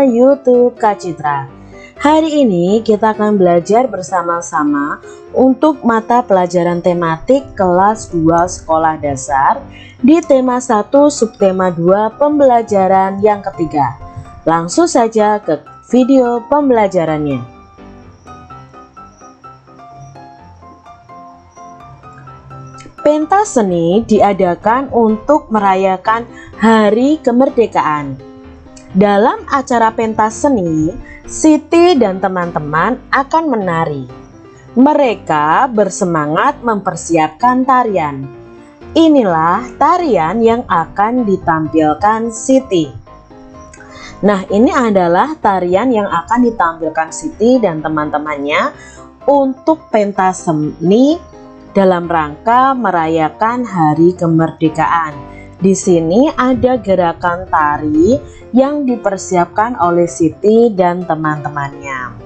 YouTube Kak Citra. Hari ini kita akan belajar bersama-sama untuk mata pelajaran tematik kelas 2 sekolah dasar di tema 1 subtema 2 pembelajaran yang ketiga. Langsung saja ke video pembelajarannya. Pentas seni diadakan untuk merayakan Hari Kemerdekaan. Dalam acara pentas seni, Siti dan teman-teman akan menari. Mereka bersemangat mempersiapkan tarian. Inilah tarian yang akan ditampilkan Siti. Nah, ini adalah tarian yang akan ditampilkan Siti dan teman-temannya untuk pentas seni dalam rangka merayakan Hari Kemerdekaan. Di sini ada gerakan tari yang dipersiapkan oleh Siti dan teman-temannya.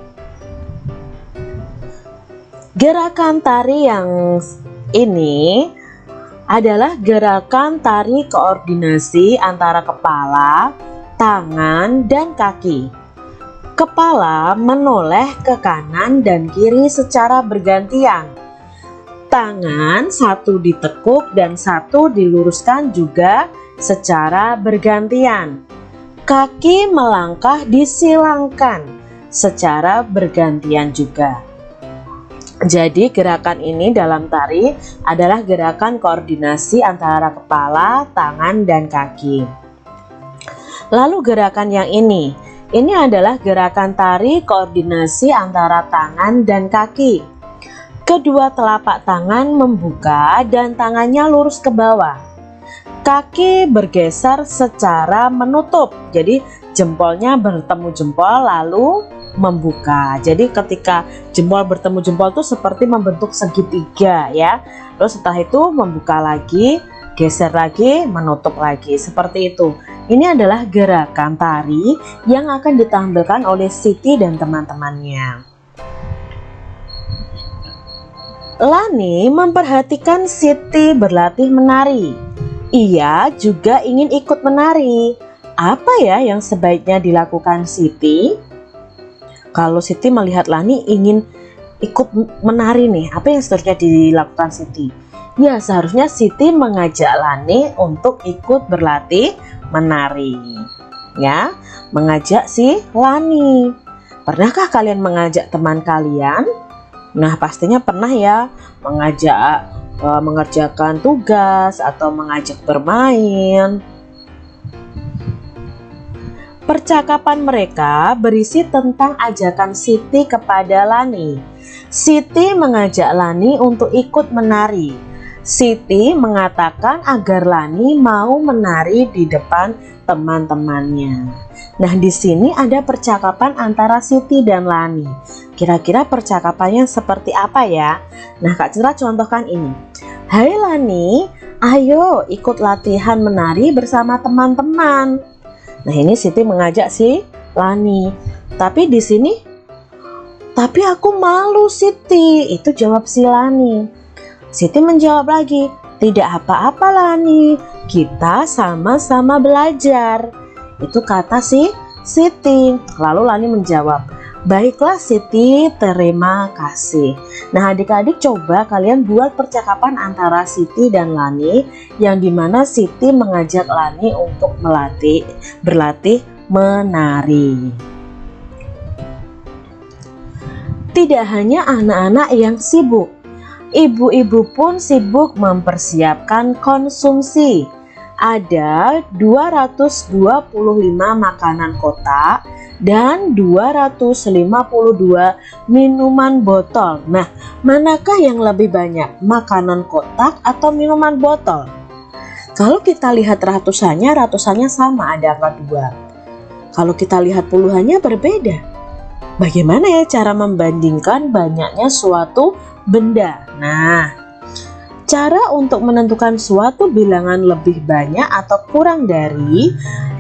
Gerakan tari yang ini adalah gerakan tari koordinasi antara kepala, tangan, dan kaki. Kepala menoleh ke kanan dan kiri secara bergantian. Tangan satu ditekuk dan satu diluruskan juga secara bergantian. Kaki melangkah disilangkan secara bergantian juga. Jadi gerakan ini dalam tari adalah gerakan koordinasi antara kepala, tangan, dan kaki. Lalu gerakan yang ini adalah gerakan tari koordinasi antara tangan dan kaki. Kedua telapak tangan membuka dan tangannya lurus ke bawah. Kaki bergeser secara menutup. Jadi jempolnya bertemu jempol lalu membuka. Jadi ketika jempol bertemu jempol itu seperti membentuk segitiga ya. Terus setelah itu membuka lagi, geser lagi, menutup lagi. Seperti itu. Ini adalah gerakan tari yang akan ditampilkan oleh Siti dan teman-temannya. Lani memperhatikan Siti berlatih menari. Ia juga ingin ikut menari. Apa ya yang sebaiknya dilakukan Siti? Kalau Siti melihat Lani ingin ikut menari nih, apa yang seharusnya dilakukan Siti? Ya, seharusnya Siti mengajak Lani untuk ikut berlatih menari. Ya, mengajak si Lani. Pernahkah kalian mengajak teman kalian? Nah, pastinya pernah ya mengajak mengerjakan tugas atau mengajak bermain. Percakapan mereka berisi tentang ajakan Siti kepada Lani. Siti mengajak Lani untuk ikut menari. Siti mengatakan agar Lani mau menari di depan teman-temannya. Nah, di sini ada percakapan antara Siti dan Lani. Kira-kira percakapannya seperti apa ya? Nah, Kak Citra contohkan ini. Hai Lani, ayo ikut latihan menari bersama teman-teman. Nah, ini Siti mengajak si Lani. Tapi di sini, tapi aku malu Siti. Itu jawab si Lani. Siti menjawab lagi, tidak apa-apa Lani, kita sama-sama belajar. Itu kata si Siti. Lalu Lani menjawab, baiklah Siti, terima kasih. Nah, adik-adik coba kalian buat percakapan antara Siti dan Lani yang dimana Siti mengajak Lani untuk berlatih menari. Tidak hanya anak-anak yang sibuk, ibu-ibu pun sibuk mempersiapkan konsumsi. Ada 225 makanan kotak dan 252 minuman botol. Nah, manakah yang lebih banyak? Makanan kotak atau minuman botol? Kalau kita lihat ratusannya sama, ada angka 2. Kalau kita lihat puluhannya berbeda. Bagaimana ya cara membandingkan banyaknya suatu benda? Nah, cara untuk menentukan suatu bilangan lebih banyak atau kurang dari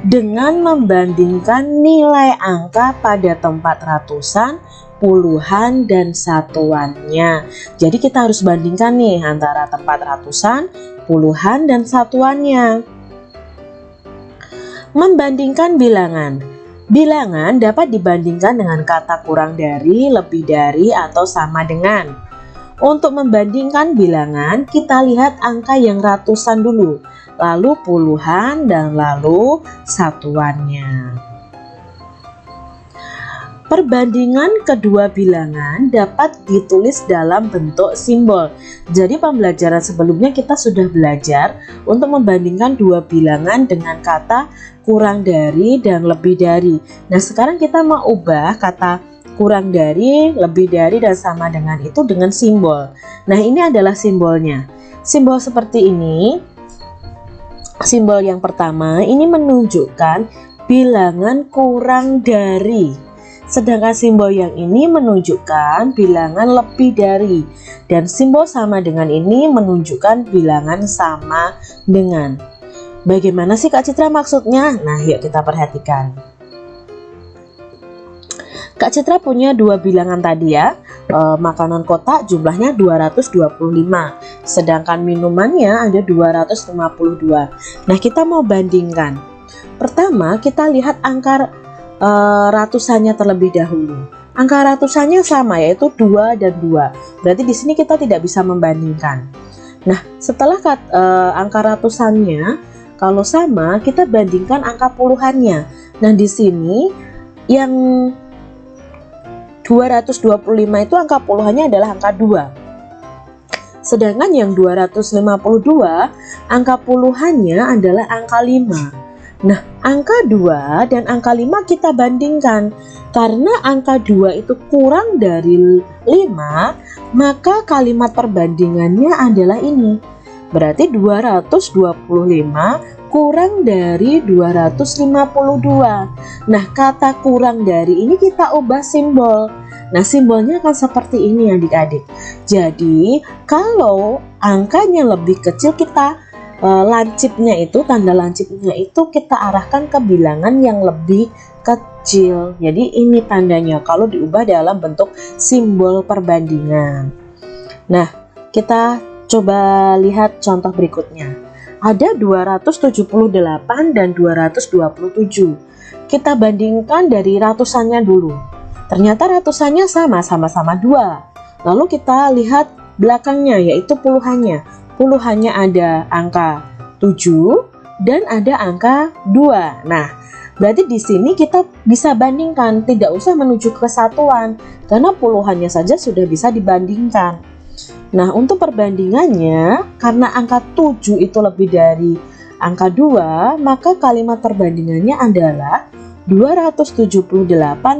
dengan membandingkan nilai angka pada tempat ratusan, puluhan, dan satuannya. Jadi kita harus bandingkan nih antara tempat ratusan, puluhan, dan satuannya. Membandingkan bilangan. Bilangan dapat dibandingkan dengan kata kurang dari, lebih dari, atau sama dengan. Untuk membandingkan bilangan, kita lihat angka yang ratusan dulu, lalu puluhan, dan lalu satuannya. Perbandingan kedua bilangan dapat ditulis dalam bentuk simbol. Jadi pembelajaran sebelumnya kita sudah belajar untuk membandingkan dua bilangan dengan kata kurang dari dan lebih dari. Nah, sekarang kita mau ubah kata kurang dari, lebih dari, dan sama dengan itu dengan simbol. Nah, ini adalah simbolnya. Simbol seperti ini. Simbol yang pertama ini menunjukkan bilangan kurang dari. Sedangkan simbol yang ini menunjukkan bilangan lebih dari. Dan simbol sama dengan ini menunjukkan bilangan sama dengan. Bagaimana sih Kak Citra maksudnya? Nah, yuk kita perhatikan. Kak Citra punya dua bilangan tadi ya. Makanan kotak jumlahnya 225. Sedangkan minumannya ada 252. Nah, kita mau bandingkan. Pertama, kita lihat angka ratusannya terlebih dahulu. Angka ratusannya sama, yaitu 2 dan 2. Berarti di sini kita tidak bisa membandingkan. Nah, setelah angka ratusannya kalau sama, kita bandingkan angka puluhannya. Nah, di sini yang 225 itu angka puluhannya adalah angka 2. Sedangkan yang 252 angka puluhannya adalah angka 5. Nah, angka 2 dan angka 5 kita bandingkan. Karena angka 2 itu kurang dari 5, maka kalimat perbandingannya adalah ini. Berarti 225 kurang dari 252. Nah, kata kurang dari ini kita ubah simbol. Nah, simbolnya akan seperti ini adik-adik. Jadi, kalau angkanya lebih kecil, kita lancipnya itu, tanda lancipnya itu kita arahkan ke bilangan yang lebih kecil. Jadi ini tandanya kalau diubah dalam bentuk simbol perbandingan. Nah, kita coba lihat contoh berikutnya. Ada 278 dan 227. Kita bandingkan dari ratusannya dulu. Ternyata ratusannya sama-sama 2. Lalu kita lihat belakangnya, yaitu puluhannya. Puluhannya ada angka 7 dan ada angka 2. Nah, berarti di sini kita bisa bandingkan, tidak usah menuju ke satuan karena puluhannya saja sudah bisa dibandingkan. Nah, untuk perbandingannya, karena angka 7 itu lebih dari angka 2, maka kalimat perbandingannya adalah 278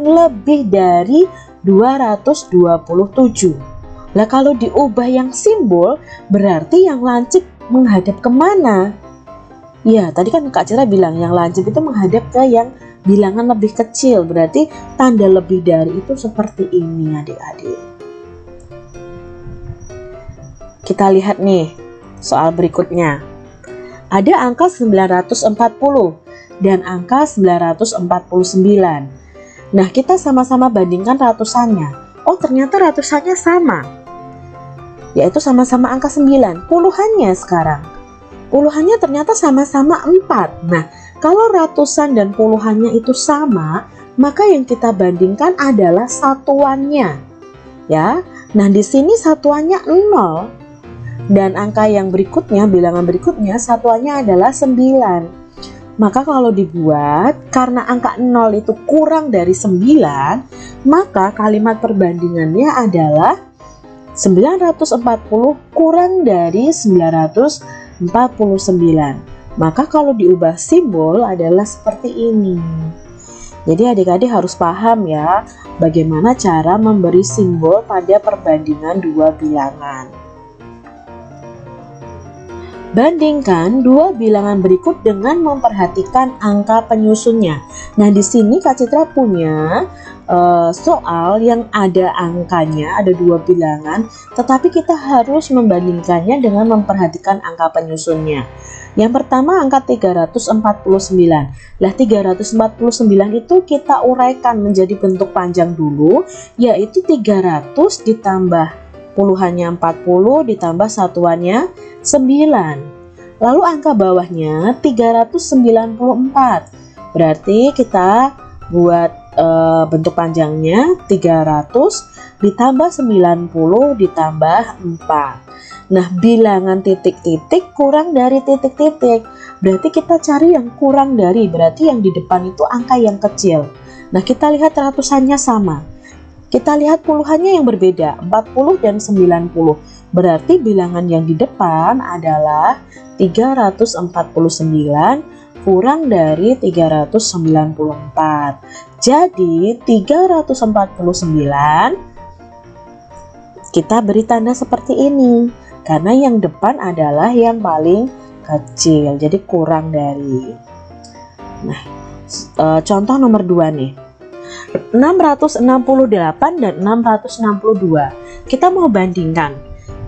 lebih dari 227. Nah, kalau diubah yang simbol, berarti yang lancip menghadap kemana? Ya, tadi kan Kak Citra bilang yang lancip itu menghadap ke yang bilangan lebih kecil. Berarti tanda lebih dari itu seperti ini adik-adik. Kita lihat nih soal berikutnya. Ada angka 940 dan angka 949. Nah, kita sama-sama bandingkan ratusannya. Oh, ternyata ratusannya sama, yaitu sama-sama angka 9. Puluhannya sekarang, puluhannya ternyata sama-sama 4. Nah, kalau ratusan dan puluhannya itu sama, maka yang kita bandingkan adalah satuannya. Ya, nah di sini satuannya 0. Dan angka yang berikutnya, bilangan berikutnya, satuannya adalah 9. Maka kalau dibuat, karena angka 0 itu kurang dari 9, maka kalimat perbandingannya adalah 940 kurang dari 949. Maka kalau diubah simbol adalah seperti ini. Jadi adik-adik harus paham ya, bagaimana cara memberi simbol pada perbandingan dua bilangan. Bandingkan dua bilangan berikut dengan memperhatikan angka penyusunnya. Nah, di sini Kak Citra punya soal yang ada angkanya, ada dua bilangan, tetapi kita harus membandingkannya dengan memperhatikan angka penyusunnya. Yang pertama angka 349. Lah 349 itu kita uraikan menjadi bentuk panjang dulu, yaitu 300 ditambah puluhannya 40 ditambah satuannya 9. Lalu angka bawahnya 394. Berarti kita buat bentuk panjangnya 300 ditambah 90 ditambah 4. Nah, bilangan titik-titik kurang dari titik-titik. Berarti kita cari yang kurang dari, berarti yang di depan itu angka yang kecil. Nah, kita lihat ratusannya sama. Kita lihat puluhannya yang berbeda, 40 dan 90. Berarti bilangan yang di depan adalah 349 kurang dari 394. Jadi 349 kita beri tanda seperti ini karena yang depan adalah yang paling kecil, jadi kurang dari. Nah, contoh nomor 2 nih, 668 dan 662. Kita mau bandingkan,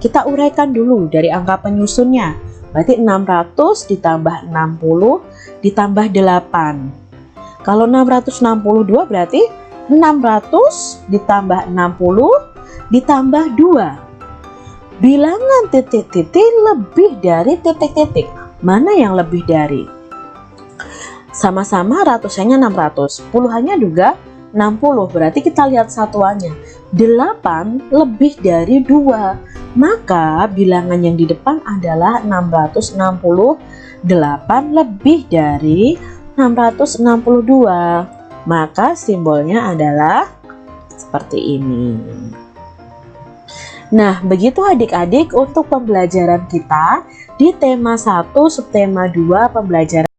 kita uraikan dulu dari angka penyusunnya. Berarti 600 ditambah 60 ditambah 8. Kalau 662 berarti 600 ditambah 60 ditambah 2. Bilangan titik-titik lebih dari titik-titik. Mana yang lebih dari? Sama-sama ratusannya 600, puluhannya juga 60. Berarti kita lihat satuannya. 8 lebih dari 2. Maka bilangan yang di depan adalah 668 lebih dari 662. Maka simbolnya adalah seperti ini. Nah, begitu adik-adik untuk pembelajaran kita di tema 1 subtema 2 pembelajaran